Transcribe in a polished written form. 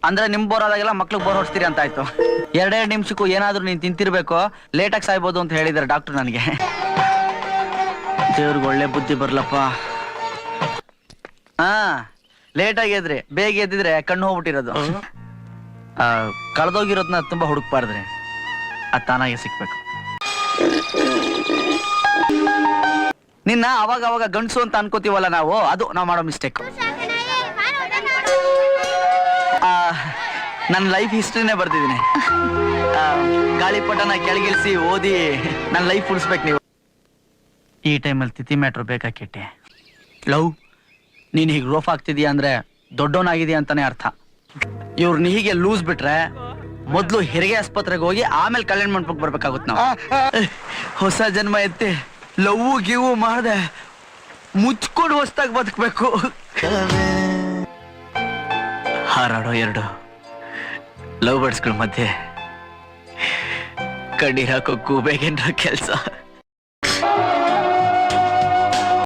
ಅಂದ್ರೆ ನಿಮ್ ಬೋರ್ ಆದಾಗೆಲ್ಲ ಮಕ್ಳಿಗೆ ಬೋರ್ ಹೊಡ್ಸ್ತೀರಿ ಅಂತ ಆಯ್ತು. 2 ನಿಮಿಷಕ್ಕೂ ಏನಾದ್ರೂ ನೀನ್ ತಿಂತಿರ್ಬೇಕು, ಲೇಟಾಗಿ ಸಾಯ್ಬೋದು ಅಂತ ಹೇಳಿದಾರೆ ಡಾಕ್ಟರ್ ನನಗೆ. ದೇವ್ರಿಗೆ ಒಳ್ಳೆ ಬುದ್ಧಿ ಬರ್ಲಪ್ಪ. ಹಾ, ಲೇಟಾಗಿ ಎದ್ರಿ, ಬೇಗ ಎದ್ದಿದ್ರೆ ಕಣ್ಣು ಹೋಗ್ಬಿಟ್ಟಿರೋದು. ಕಳೆದೋಗಿರೋದನ್ನ ತುಂಬಾ ಹುಡುಕ್ಬಾರ್ದ್ರಿ, ಅದು ತಾನಾಗೆ ಸಿಕ್ಬೇಕು. ನಿನ್ನ ಅವಾಗ ಅವಾಗ ಗಂಡ್ಸು ಅಂತ ಅನ್ಕೋತೀವಲ್ಲ ನಾವು, ಅದು ನಾವು ಮಾಡೋ ಮಿಸ್ಟೇಕ್. ನನ್ನ ಲೈಫ್ ಹಿಸ್ಟ್ರಿನೇ ಬರ್ದಿದ್ದೀನಿ. ಗಾಳಿಪಟನ ಕೆಳಗಿಳಿಸಿ ಓದಿ ನನ್ನ ಲೈಫ್ ಉಳಿಸ್ಬೇಕು ನೀವು. ಈ ಟೈಮಲ್ಲಿ ತಿಥಿ ಮ್ಯಾಟ್ರ್ ಬೇಕಾಕಿಟ್ಟೆ. ಲವ್, ನೀನ್ ಹೀಗೆ ರೋಫ್ ಆಗ್ತಿದೀಯ ಅಂದ್ರೆ ದೊಡ್ಡವನಾಗಿದೀಯ ಅಂತಾನೆ ಅರ್ಥ. ಇವ್ರನ್ನ ಹೀಗೆ ಲೂಸ್ ಬಿಟ್ರೆ ಮೊದ್ಲು ಹೆರಿಗೆ ಆಸ್ಪತ್ರೆಗೆ ಹೋಗಿ ಆಮೇಲೆ ಕಲ್ಯಾಣ ಮಂಟಪಕ್ಕೆ ಬರ್ಬೇಕಾಗುತ್ತೆ ನಾವು. ಹೊಸ ಜನ್ಮ ಎತ್ತಿ ಲವ್ ಗಿವು ಮಾಡದೆ ಮುಚ್ಕೊಂಡು ಹೊಸ್ದಾಗಿ ಬದುಕಬೇಕು. ಹಾರಾಡೋ 2 ಲವ್ ಬರ್ಡ್ಸ್ಗಳ ಮಧ್ಯೆ ಕಣ್ಣೀರ್ ಹಾಕೋ ಗೂಬೆಗೇನ್ರ ಕೆಲಸ.